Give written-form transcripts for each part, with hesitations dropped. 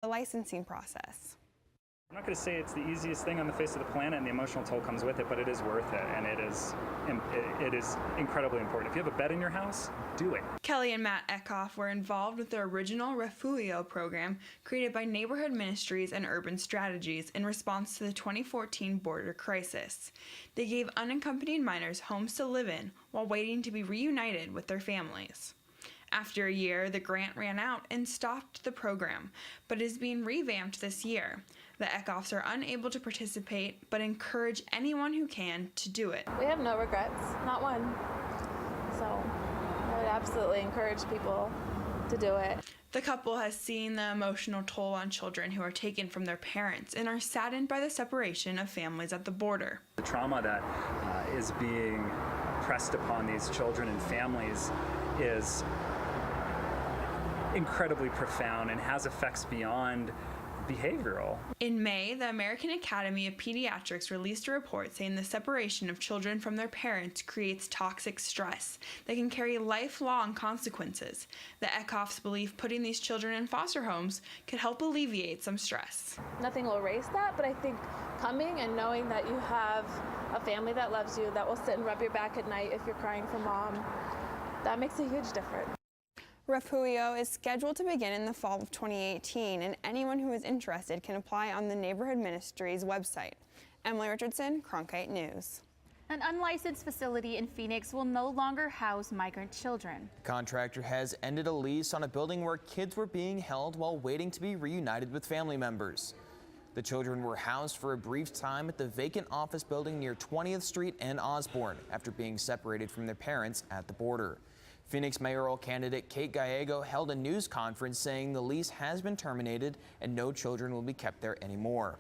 the licensing process. I'm not going to say it's the easiest thing on the face of the planet, and the emotional toll comes with it, but it is worth it, and it is incredibly important. If you have a bed in your house, do it. Kelly and Matt Eckhoff were involved with the original Refugio program created by Neighborhood Ministries and Urban Strategies in response to the 2014 border crisis. They gave unaccompanied minors homes to live in while waiting to be reunited with their families. After a year, the grant ran out and stopped the program, but is being revamped this year. The Eckhoffs are unable to participate, but encourage anyone who can to do it. We have no regrets, not one. So I would absolutely encourage people to do it. The couple has seen the emotional toll on children who are taken from their parents and are saddened by the separation of families at the border. The trauma that is being pressed upon these children and families is incredibly profound and has effects beyond behavioral. In May, the American Academy of Pediatrics released a report saying the separation of children from their parents creates toxic stress that can carry lifelong consequences. The Eckhoffs believe putting these children in foster homes could help alleviate some stress. Nothing will erase that, but I think coming and knowing that you have a family that loves you, that will sit and rub your back at night if you're crying for mom, that makes a huge difference. Refugio is scheduled to begin in the fall of 2018, and anyone who is interested can apply on the Neighborhood Ministries website. Emily Richardson, Cronkite News. An unlicensed facility in Phoenix will no longer house migrant children. The contractor has ended a lease on a building where kids were being held while waiting to be reunited with family members. The children were housed for a brief time at the vacant office building near 20th Street and Osborne after being separated from their parents at the border. Phoenix mayoral candidate Kate Gallego held a news conference saying the lease has been terminated and no children will be kept there anymore.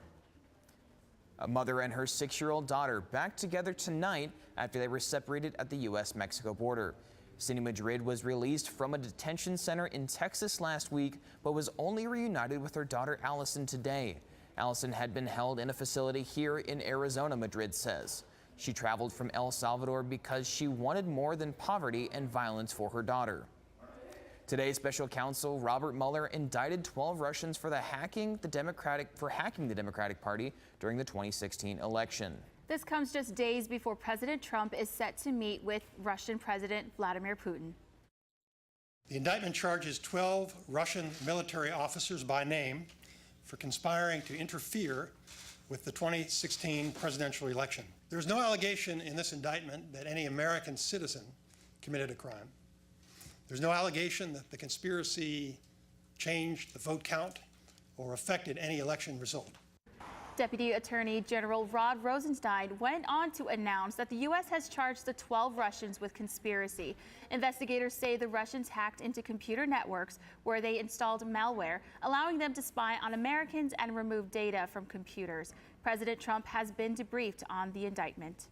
A mother and her 6-year-old daughter back together tonight after they were separated at the U.S.-Mexico border. Cindy Madrid was released from a detention center in Texas last week, but was only reunited with her daughter Allison today. Allison had been held in a facility here in Arizona, Madrid says. She traveled from El Salvador because she wanted more than poverty and violence for her daughter. Today, special counsel Robert Mueller indicted 12 Russians for hacking the Democratic Party during the 2016 election. This comes just days before President Trump is set to meet with Russian President Vladimir Putin. The indictment charges 12 Russian military officers by name for conspiring to interfere with the 2016 presidential election. There's no allegation in this indictment that any American citizen committed a crime. There's no allegation that the conspiracy changed the vote count or affected any election result. Deputy Attorney General Rod Rosenstein went on to announce that the U.S. has charged the 12 Russians with conspiracy. Investigators say the Russians hacked into computer networks where they installed malware, allowing them to spy on Americans and remove data from computers. President Trump has been debriefed on the indictment.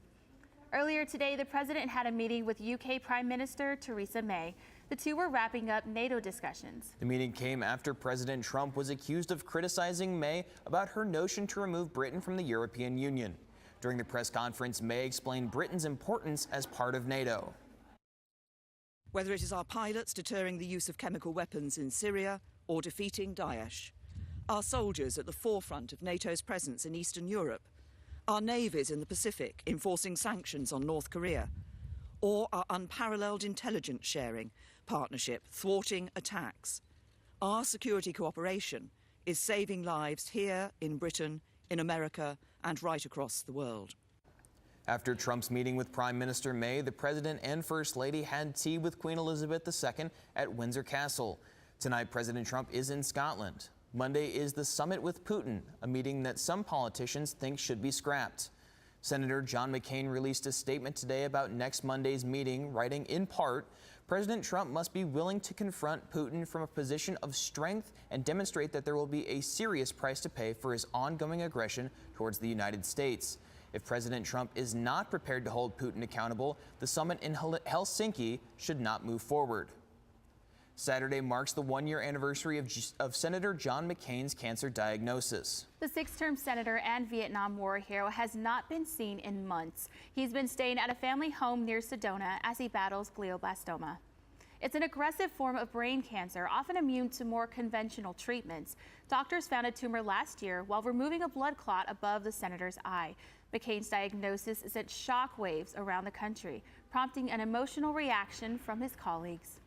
Earlier today, the president had a meeting with UK Prime Minister Theresa May. The two were wrapping up NATO discussions. The meeting came after President Trump was accused of criticizing May about her notion to remove Britain from the European Union. During the press conference, May explained Britain's importance as part of NATO. Whether it is our pilots deterring the use of chemical weapons in Syria or defeating Daesh, our soldiers at the forefront of NATO's presence in Eastern Europe, our navies in the Pacific enforcing sanctions on North Korea, or our unparalleled intelligence sharing partnership thwarting attacks. Our security cooperation is saving lives here in Britain, in America, and right across the world. After Trump's meeting with Prime Minister May, the President and First Lady had tea with Queen Elizabeth II at Windsor Castle. Tonight, President Trump is in Scotland. Monday is the summit with Putin, a meeting that some politicians think should be scrapped. Senator John McCain released a statement today about next Monday's meeting, writing in part, President Trump must be willing to confront Putin from a position of strength and demonstrate that there will be a serious price to pay for his ongoing aggression towards the United States. If President Trump is not prepared to hold Putin accountable, the summit in Helsinki should not move forward. Saturday marks the one-year anniversary of Senator John McCain's cancer diagnosis. The 6-term senator and Vietnam War hero has not been seen in months. He's been staying at a family home near Sedona as he battles glioblastoma. It's an aggressive form of brain cancer, often immune to more conventional treatments. Doctors found a tumor last year while removing a blood clot above the senator's eye. McCain's diagnosis sent shockwaves around the country, prompting an emotional reaction from his colleagues.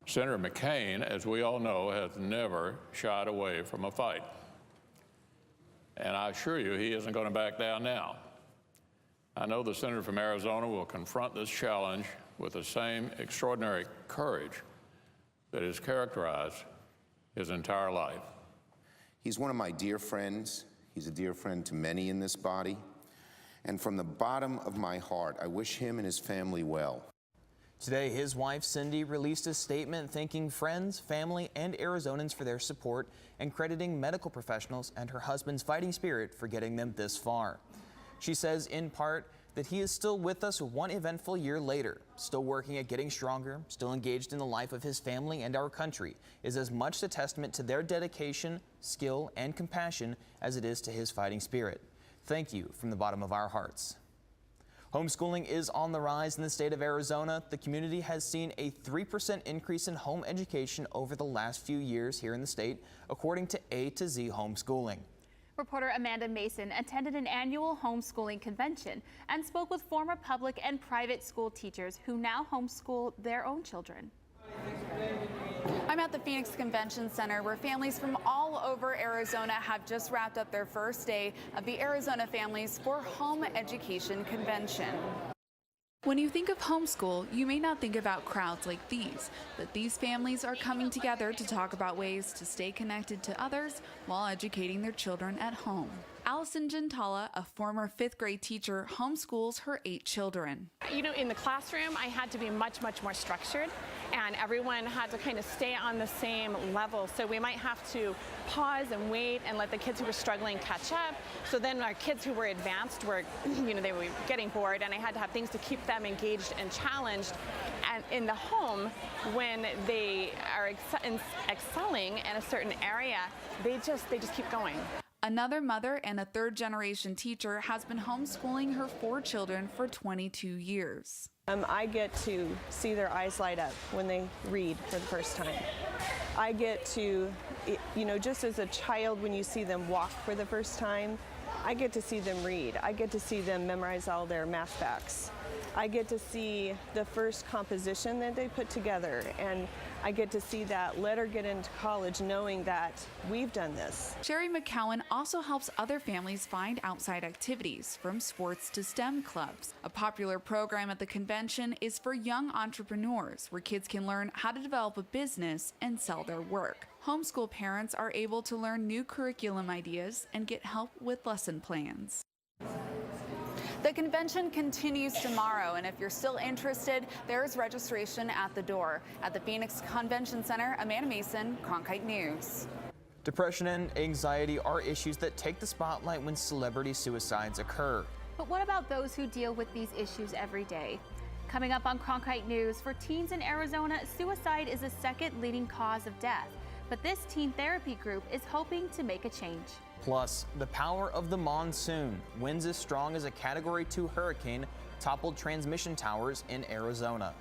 Senator McCain, as we all know, has never shied away from a fight. And I assure you, he isn't going to back down now. I know the senator from Arizona will confront this challenge with the same extraordinary courage that has characterized his entire life. He's one of my dear friends. He's a dear friend to many in this body. And from the bottom of my heart, I wish him and his family well. Today, his wife, Cindy, released a statement thanking friends, family, and Arizonans for their support and crediting medical professionals and her husband's fighting spirit for getting them this far. She says, in part, that he is still with us one eventful year later, still working at getting stronger, still engaged in the life of his family and our country, is as much a testament to their dedication, skill, and compassion as it is to his fighting spirit. Thank you from the bottom of our hearts. Homeschooling is on the rise in the state of Arizona. The community has seen a 3% increase in home education over the last few years here in the state, according to A to Z Homeschooling. Reporter Amanda Mason attended an annual homeschooling convention and spoke with former public and private school teachers who now homeschool their own children. I'm at the Phoenix Convention Center where families from all over Arizona have just wrapped up their first day of the Arizona Families for Home Education Convention. When you think of homeschool, you may not think about crowds like these, but these families are coming together to talk about ways to stay connected to others while educating their children at home. Allison Gentala, a former 5th grade teacher, homeschools her 8 children. You know, in the classroom, I had to be much more structured, and everyone had to kind of stay on the same level. So we might have to pause and wait and let the kids who were struggling catch up. So then our kids who were advanced were, you know, they were getting bored, and I had to have things to keep them engaged and challenged. And in the home, when they are excelling in a certain area, they just keep going. Another mother and a 3rd-generation teacher has been homeschooling her 4 children for 22 years. I get to see their eyes light up when they read for the first time. I get to, you know, just as a child when you see them walk for the first time, I get to see them read. I get to see them memorize all their math facts. I get to see the first composition that they put together, and I get to see that letter get into college knowing that we've done this. Sherry McCowan also helps other families find outside activities, from sports to STEM clubs. A popular program at the convention is for young entrepreneurs, where kids can learn how to develop a business and sell their work. Homeschool parents are able to learn new curriculum ideas and get help with lesson plans. The convention continues tomorrow, and if you're still interested, there's registration at the door. At the Phoenix Convention Center, Amanda Mason, Cronkite News. Depression and anxiety are issues that take the spotlight when celebrity suicides occur. But what about those who deal with these issues every day? Coming up on Cronkite News, for teens in Arizona, suicide is the 2nd leading cause of death. But this teen therapy group is hoping to make a change. Plus, the power of the monsoon. Winds as strong as a Category 2 hurricane toppled transmission towers in Arizona.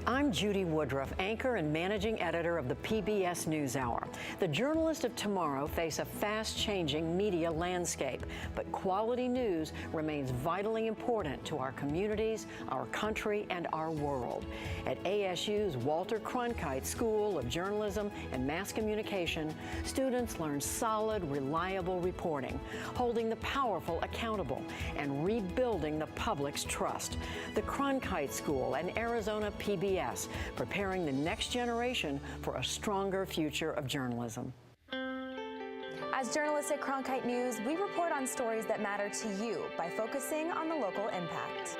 I'm Judy Woodruff, anchor and managing editor of the PBS NewsHour. The journalists of tomorrow face a fast-changing media landscape, but quality news remains vitally important to our communities, our country, and our world. At ASU's Walter Cronkite School of Journalism and Mass Communication, students learn solid, reliable reporting, holding the powerful accountable, and rebuilding the public's trust. The Cronkite School and Arizona PBS, preparing the next generation for a stronger future of journalism. As journalists at Cronkite News, we report on stories that matter to you by focusing on the local impact.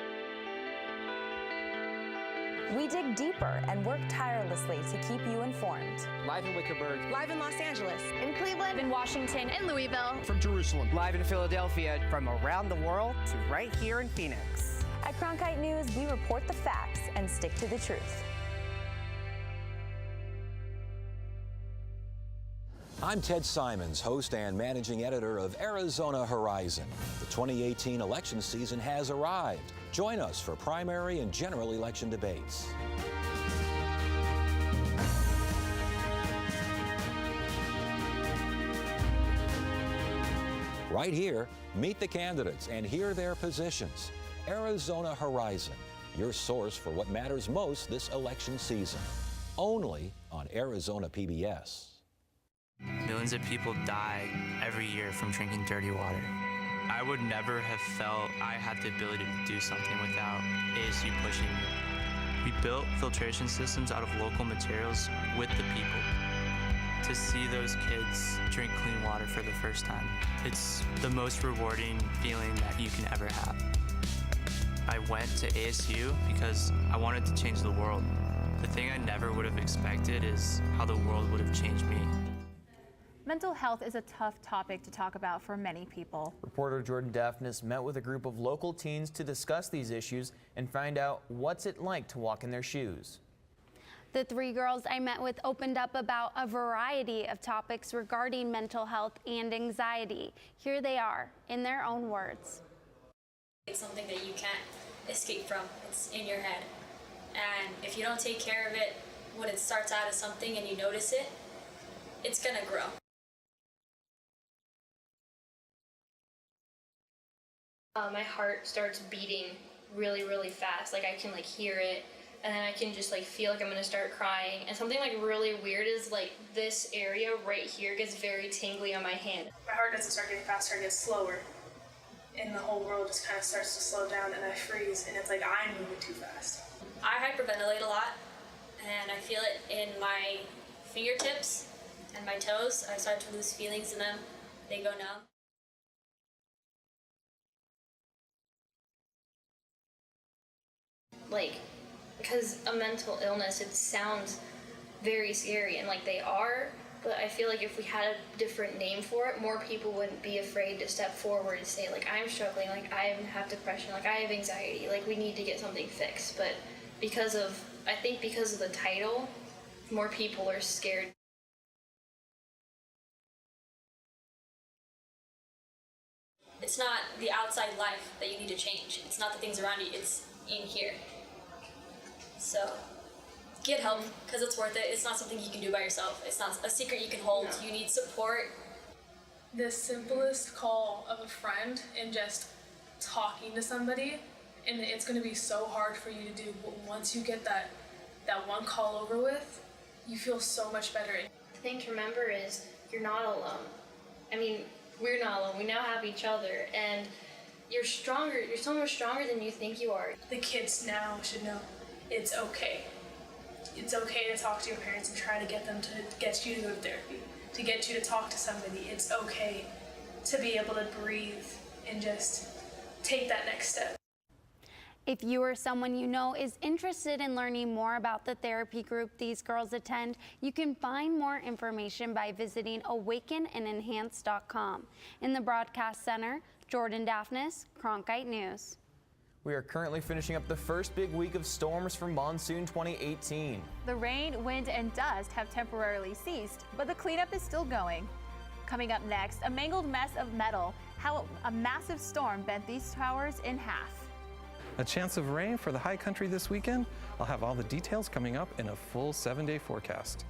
We dig deeper and work tirelessly to keep you informed. Live in Wickerburg. Live in Los Angeles. In Cleveland. In Washington. In Louisville. From Jerusalem. Live in Philadelphia. From around the world to right here in Phoenix. At Cronkite News, we report the facts and stick to the truth. I'm Ted Simons, host and managing editor of Arizona Horizon. The 2018 election season has arrived. Join us for primary and general election debates. Right here, meet the candidates and hear their positions. Arizona Horizon, your source for what matters most this election season. Only on Arizona PBS. Millions of people die every year from drinking dirty water. I would never have felt I had the ability to do something without ASU pushing me. We built filtration systems out of local materials with the people. To see those kids drink clean water for the first time, it's the most rewarding feeling that you can ever have. I went to ASU because I wanted to change the world. The thing I never would have expected is how the world would have changed me. Mental health is a tough topic to talk about for many people. Reporter Jordan Daphnis met with a group of local teens to discuss these issues and find out what's it like to walk in their shoes. The 3 girls I met with opened up about a variety of topics regarding mental health and anxiety. Here they are, in their own words. It's something that you can't escape from. It's in your head. And if you don't take care of it when it starts out as something and you notice it, it's gonna grow. My heart starts beating really, really fast. Like I can hear it, and then I can just feel like I'm gonna start crying. And something really weird is this area right here gets very tingly on my hand. My heart doesn't start getting faster, it gets slower. And the whole world just kind of starts to slow down, and I freeze, and it's like I'm moving too fast. I hyperventilate a lot, and I feel it in my fingertips and my toes. I start to lose feelings in them. They go numb. Because a mental illness, it sounds very scary, and they are, but I feel like if we had a different name for it, more people wouldn't be afraid to step forward and say, I'm struggling, I have depression, I have anxiety, we need to get something fixed. But I think because of the title, more people are scared. It's not the outside life that you need to change. It's not the things around you, it's in here. So get help, because it's worth it. It's not something you can do by yourself. It's not a secret you can hold. No. You need support. The simplest call of a friend and just talking to somebody, and it's going to be so hard for you to do, but once you get that one call over with, you feel so much better. The thing to remember is you're not alone. I mean, we're not alone. We now have each other, and you're stronger. You're so much stronger than you think you are. The kids now should know it's okay. It's okay to talk to your parents and try to get them to get you to go to therapy, to get you to talk to somebody. It's okay to be able to breathe and just take that next step. If you or someone you know is interested in learning more about the therapy group these girls attend, you can find more information by visiting awakenandenhance.com. In the broadcast center, Jordan Daphnis, Cronkite News. We are currently finishing up the first big week of storms for monsoon 2018. The rain, wind, and dust have temporarily ceased, but the cleanup is still going. Coming up next, a mangled mess of metal, how a massive storm bent these towers in half. A chance of rain for the high country this weekend. I'll have all the details coming up in a full 7-day forecast.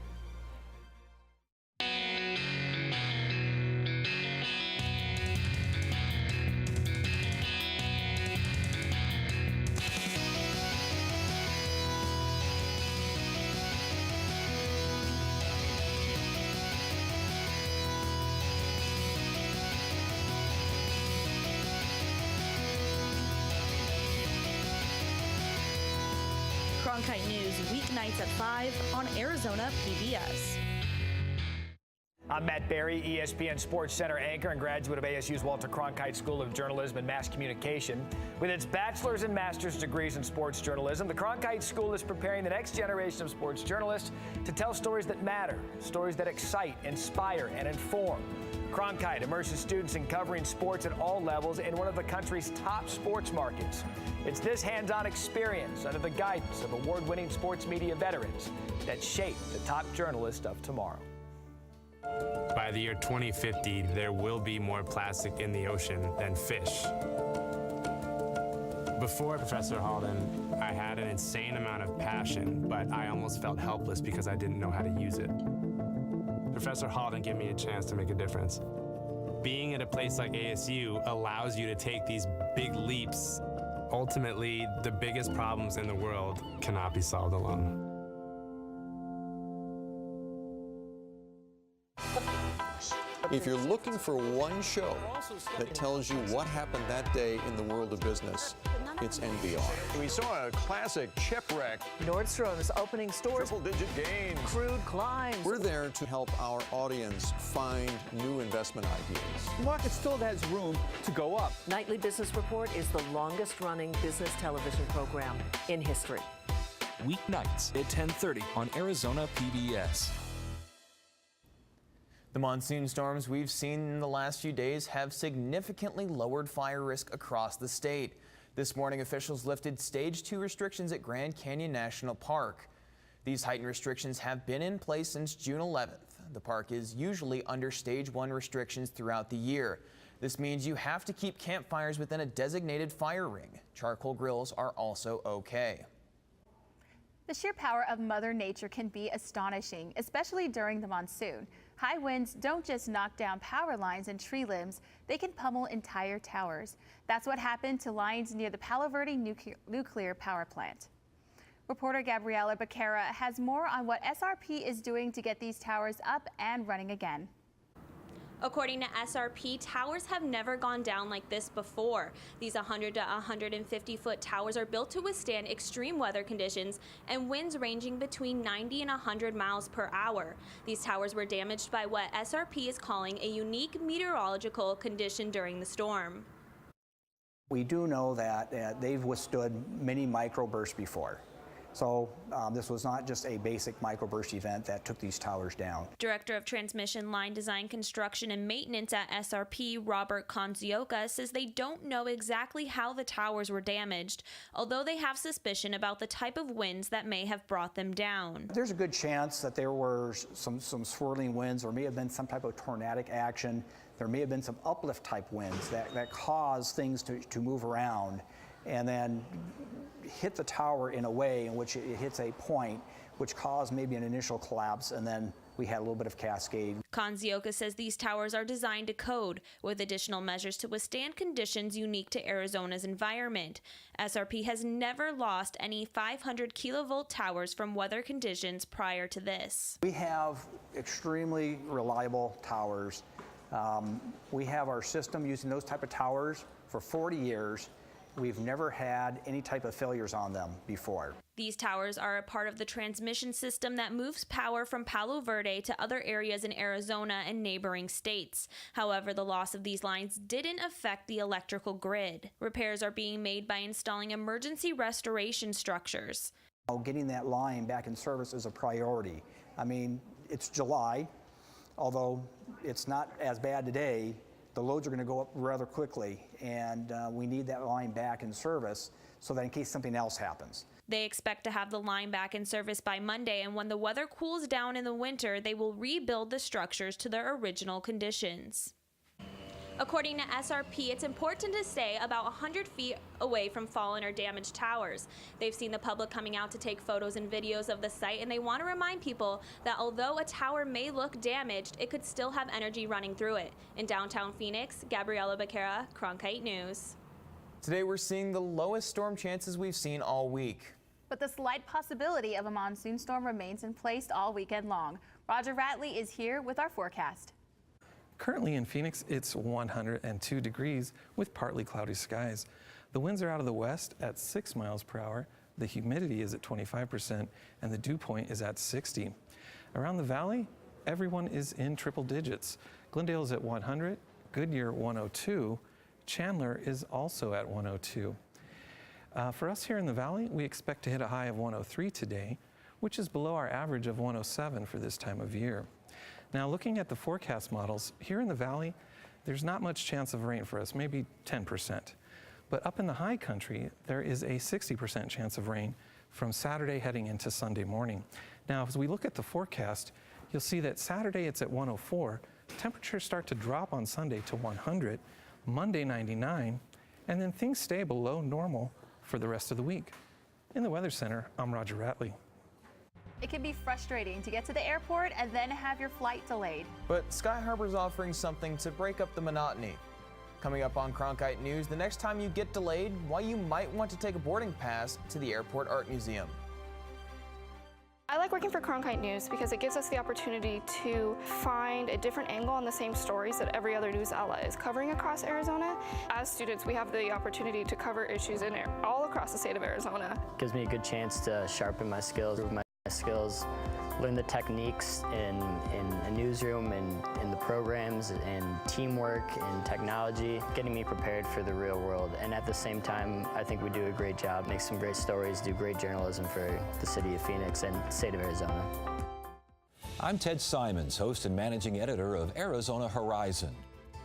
Cronkite News, weeknights at 5 on Arizona PBS. I'm Matt Berry, ESPN Sports Center anchor and graduate of ASU's Walter Cronkite School of Journalism and Mass Communication. With its bachelor's and master's degrees in sports journalism, the Cronkite School is preparing the next generation of sports journalists to tell stories that matter, stories that excite, inspire, and inform. Cronkite immerses students in covering sports at all levels in one of the country's top sports markets. It's this hands-on experience under the guidance of award-winning sports media veterans that shape the top journalists of tomorrow. By by the year 2050, there will be more plastic in the ocean than fish. Before Professor Halden, I had an insane amount of passion, but I almost felt helpless because I didn't know how to use it. Professor Halden gave me a chance to make a difference. Being at a place like ASU allows you to take these big leaps. Ultimately, the biggest problems in the world cannot be solved alone. If you're looking for one show that tells you what happened that day in the world of business, it's NBR. We saw a classic shipwreck. Nordstrom's opening stores. Triple-digit gains. Crude climbs. We're there to help our audience find new investment ideas. The market still has room to go up. Nightly Business Report is the longest-running business television program in history. Weeknights at 10:30 on Arizona PBS. The monsoon storms we've seen in the last few days have significantly lowered fire risk across the state. This morning, officials lifted Stage 2 restrictions at Grand Canyon National Park. These heightened restrictions have been in place since June 11th. The park is usually under Stage 1 restrictions throughout the year. This means you have to keep campfires within a designated fire ring. Charcoal grills are also okay. The sheer power of Mother Nature can be astonishing, especially during the monsoon. High winds don't just knock down power lines and tree limbs, they can pummel entire towers. That's what happened to lines near the Palo Verde nuclear power plant. Reporter Gabriela Becerra has more on what SRP is doing to get these towers up and running again. According to SRP, towers have never gone down like this before. These 100 to 150-foot towers are built to withstand extreme weather conditions and winds ranging between 90 and 100 miles per hour. These towers were damaged by what SRP is calling a unique meteorological condition during the storm. We do know that they've withstood many microbursts before. So this was not just a basic microburst event that took these towers down. Director of Transmission Line Design, Construction, and Maintenance at SRP, Robert Konzioka, says they don't know exactly how the towers were damaged, although they have suspicion about the type of winds that may have brought them down. There's a good chance that there were some swirling winds, or may have been some type of tornadic action. There may have been some uplift type winds that cause things to move around and then hit the tower in a way in which it hits a point which caused maybe an initial collapse, and then we had a little bit of cascade. Konzioka says these towers are designed to code with additional measures to withstand conditions unique to Arizona's environment. SRP has never lost any 500 kilovolt towers from weather conditions prior to this. We have extremely reliable towers. We have our system using those type of towers for 40 years. We've never had any type of failures on them before. These towers are a part of the transmission system that moves power from Palo Verde to other areas in Arizona and neighboring states. However, the loss of these lines didn't affect the electrical grid. Repairs are being made by installing emergency restoration structures. Getting that line back in service is a priority. I mean, it's July, although it's not as bad today. The loads are going to go up rather quickly, and we need that line back in service so that in case something else happens. They expect to have the line back in service by Monday, and when the weather cools down in the winter, they will rebuild the structures to their original conditions. According to SRP, it's important to stay about 100 feet away from fallen or damaged towers. They've seen the public coming out to take photos and videos of the site, and they want to remind people that although a tower may look damaged, it could still have energy running through it. In downtown Phoenix, Gabriela Becerra, Cronkite News. Today we're seeing the lowest storm chances we've seen all week. But the slight possibility of a monsoon storm remains in place all weekend long. Roger Ratley is here with our forecast. Currently in Phoenix, it's 102 degrees with partly cloudy skies. The winds are out of the west at 6 miles per hour. The humidity is at 25% and the dew point is at 60. Around the valley, everyone is in triple digits. Glendale is at 100, Goodyear 102, Chandler is also at 102. For us here in the valley, we expect to hit a high of 103 today, which is below our average of 107 for this time of year. Now, looking at the forecast models, here in the valley, there's not much chance of rain for us, maybe 10%. But up in the high country, there is a 60% chance of rain from Saturday heading into Sunday morning. Now, as we look at the forecast, you'll see that Saturday it's at 104, temperatures start to drop on Sunday to 100, Monday 99, and then things stay below normal for the rest of the week. In the Weather Center, I'm Roger Ratley. It can be frustrating to get to the airport and then have your flight delayed. But Sky Harbor's offering something to break up the monotony. Coming up on Cronkite News, the next time you get delayed, why you might want to take a boarding pass to the Airport Art Museum. I like working for Cronkite News because it gives us the opportunity to find a different angle on the same stories that every other news outlet is covering across Arizona. As students, we have the opportunity to cover issues in all across the state of Arizona. Gives me a good chance to sharpen my skills, improve my skills, learn the techniques in a newsroom and in the programs and teamwork and technology, getting me prepared for the real world. And at the same time, I think we do a great job, make some great stories, do great journalism for the city of Phoenix and the state of Arizona. I'm Ted Simons, host and managing editor of Arizona Horizon.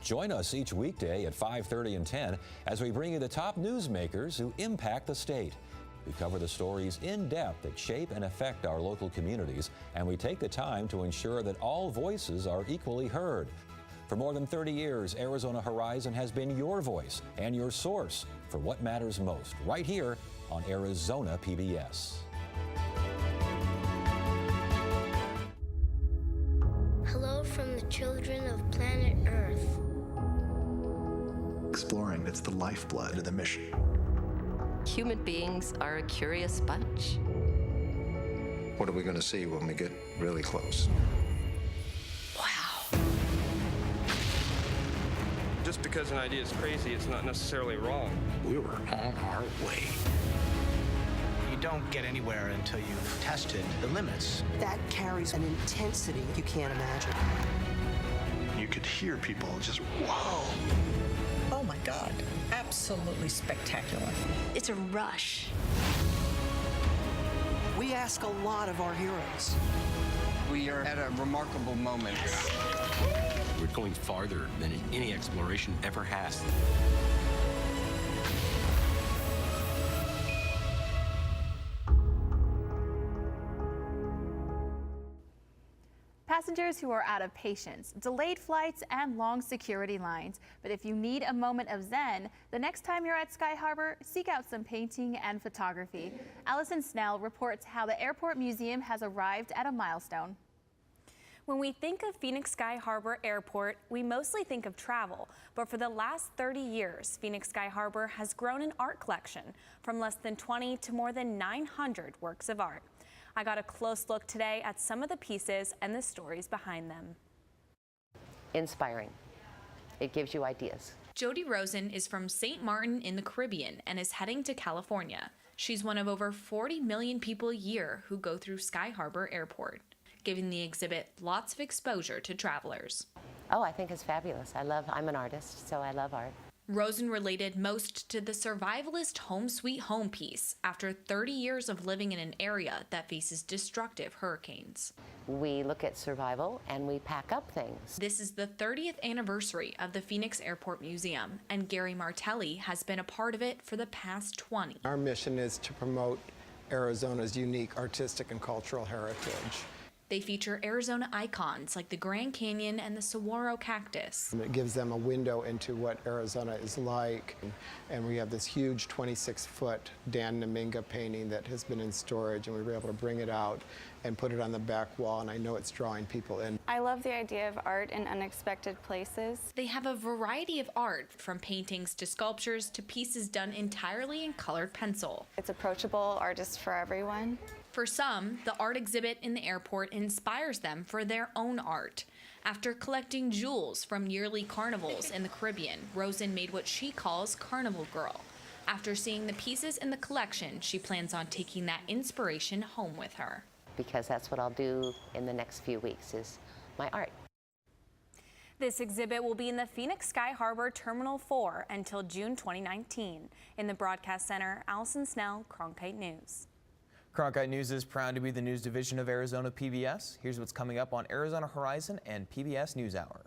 Join us each weekday at 5:30 and 10 as we bring you the top newsmakers who impact the state. We cover the stories in depth that shape and affect our local communities, and we take the time to ensure that all voices are equally heard. For more than 30 years, Arizona Horizon has been your voice and your source for what matters most, right here on Arizona PBS. Hello from the children of planet Earth. Exploring, it's the lifeblood of the mission. Human beings are a curious bunch. What are we going to see when we get really close? Wow. Just because an idea is crazy, it's not necessarily wrong. We were on our way. You don't get anywhere until you've tested the limits. That carries an intensity you can't imagine. You could hear people just, whoa. Oh my God, absolutely spectacular. It's a rush. We ask a lot of our heroes. We are at a remarkable moment. We're going farther than any exploration ever has. Passengers who are out of patience, delayed flights, and long security lines. But if you need a moment of zen, the next time you're at Sky Harbor, seek out some painting and photography. Allison Snell reports how the Airport Museum has arrived at a milestone. When we think of Phoenix Sky Harbor Airport, we mostly think of travel. But for the last 30 years, Phoenix Sky Harbor has grown an art collection from less than 20 to more than 900 works of art. I got a close look today at some of the pieces and the stories behind them. Inspiring. It gives you ideas. Jody Rosen is from St. Martin in the Caribbean and is heading to California. She's one of over 40 million people a year who go through Sky Harbor Airport, giving the exhibit lots of exposure to travelers. Oh, I think it's fabulous. I'm an artist, so I love art. Rosen related most to the survivalist Home Sweet Home piece after 30 years of living in an area that faces destructive hurricanes. We look at survival and we pack up things. This is the 30th anniversary of the Phoenix Airport Museum, and Gary Martelli has been a part of it for the past 20. Our mission is to promote Arizona's unique artistic and cultural heritage. They feature Arizona icons like the Grand Canyon and the saguaro cactus. It gives them a window into what Arizona is like. And we have this huge 26-foot Dan Naminga painting that has been in storage, and we were able to bring it out and put it on the back wall, and I know it's drawing people in. I love the idea of art in unexpected places. They have a variety of art, from paintings to sculptures to pieces done entirely in colored pencil. It's approachable, artists for everyone. For some, the art exhibit in the airport inspires them for their own art. After collecting jewels from yearly carnivals in the Caribbean, Rosen made what she calls Carnival Girl. After seeing the pieces in the collection, she plans on taking that inspiration home with her. Because that's what I'll do in the next few weeks, is my art. This exhibit will be in the Phoenix Sky Harbor Terminal 4 until June 2019. In the Broadcast Center, Allison Snell, Cronkite News. Cronkite News is proud to be the news division of Arizona PBS. Here's what's coming up on Arizona Horizon and PBS NewsHour.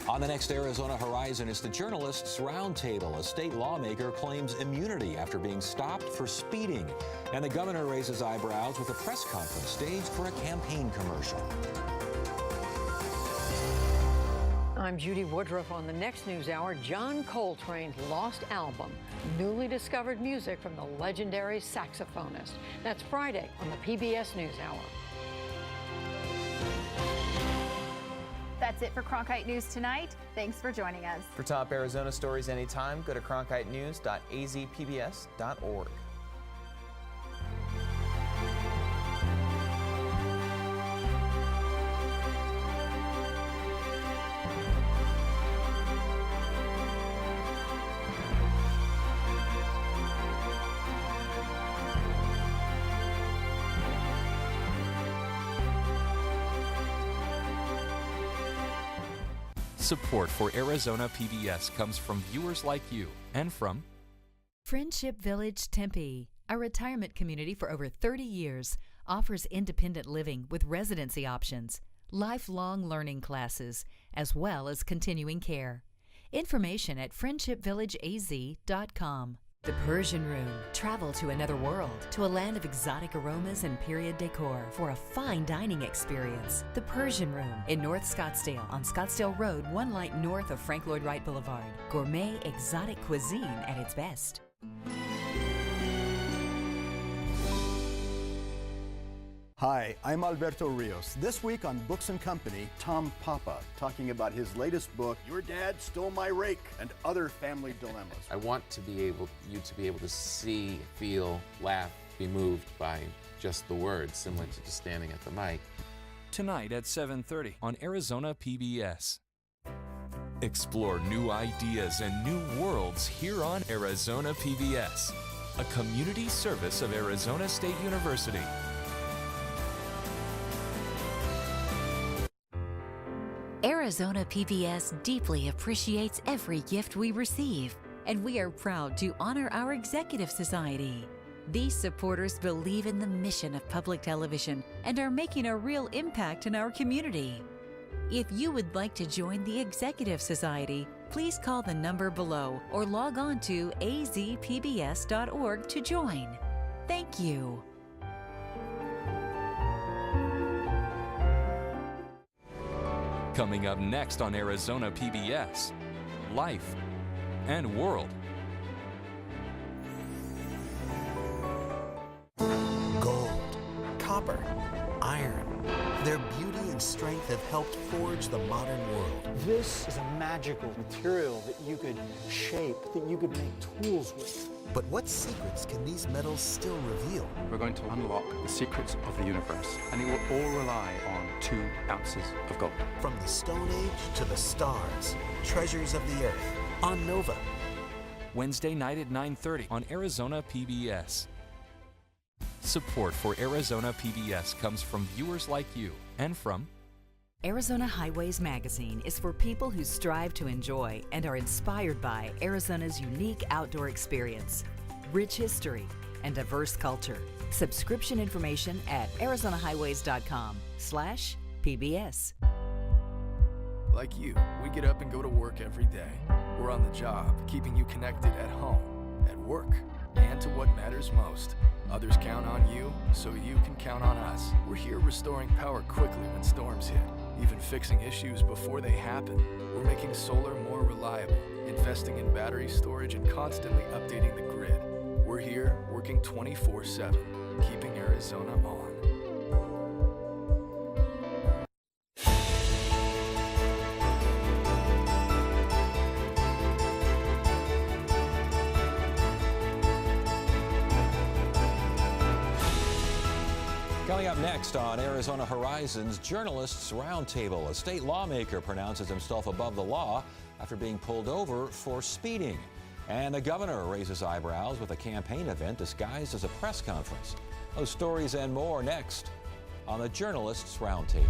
On the next Arizona Horizon is the Journalists Roundtable. A state lawmaker claims immunity after being stopped for speeding. And the governor raises eyebrows with a press conference staged for a campaign commercial. I'm Judy Woodruff. On the next News Hour, John Coltrane's lost album, newly discovered music from the legendary saxophonist. That's Friday on the PBS News Hour. That's it for Cronkite News tonight. Thanks for joining us. For top Arizona stories anytime, go to cronkitenews.azpbs.org. Support for Arizona PBS comes from viewers like you and from Friendship Village Tempe, a retirement community for over 30 years, offers independent living with residency options, lifelong learning classes, as well as continuing care. Information at friendshipvillageaz.com. The Persian Room. Travel to another world, to a land of exotic aromas and period decor for a fine dining experience. The Persian Room in North Scottsdale on Scottsdale Road, 1 light north of Frank Lloyd Wright Boulevard. Gourmet exotic cuisine at its best. Hi, I'm Alberto Rios. This week on Books and Company, Tom Papa talking about his latest book, Your Dad Stole My Rake, and Other Family Dilemmas. I want to be able to see, feel, laugh, be moved by just the words, similar to just standing at the mic. tonight at 7:30 on Arizona PBS. Explore new ideas and new worlds here on Arizona PBS, a community service of Arizona State University. Arizona PBS deeply appreciates every gift we receive, and we are proud to honor our Executive Society. These supporters believe in the mission of public television and are making a real impact in our community. If you would like to join the Executive Society, please call the number below or log on to azpbs.org to join. Thank you. Coming up next on Arizona PBS, Life and World. Gold, copper, iron. Their beauty and strength have helped forge the modern world. This is a magical material that you could shape, that you could make tools with. But what secrets can these metals still reveal? We're going to unlock the secrets of the universe, and it will all rely on 2 ounces of gold. From the Stone Age to the stars, treasures of the earth, on Nova. Wednesday night at 9:30 on Arizona PBS. Support for Arizona PBS comes from viewers like you and from Arizona Highways Magazine is for people who strive to enjoy and are inspired by Arizona's unique outdoor experience, rich history, and diverse culture. Subscription information at arizonahighways.com/PBS. Like you, we get up and go to work every day. We're on the job, keeping you connected at home, at work, and to what matters most. Others count on you, so you can count on us. We're here restoring power quickly when storms hit, even fixing issues before they happen. We're making solar more reliable, investing in battery storage, and constantly updating the grid. We're here working 24/7, keeping Arizona on. Coming up next on Arizona Horizon's Journalists Roundtable, a state lawmaker pronounces himself above the law after being pulled over for speeding. And the governor raises eyebrows with a campaign event disguised as a press conference. Those stories and more next on the Journalists Roundtable.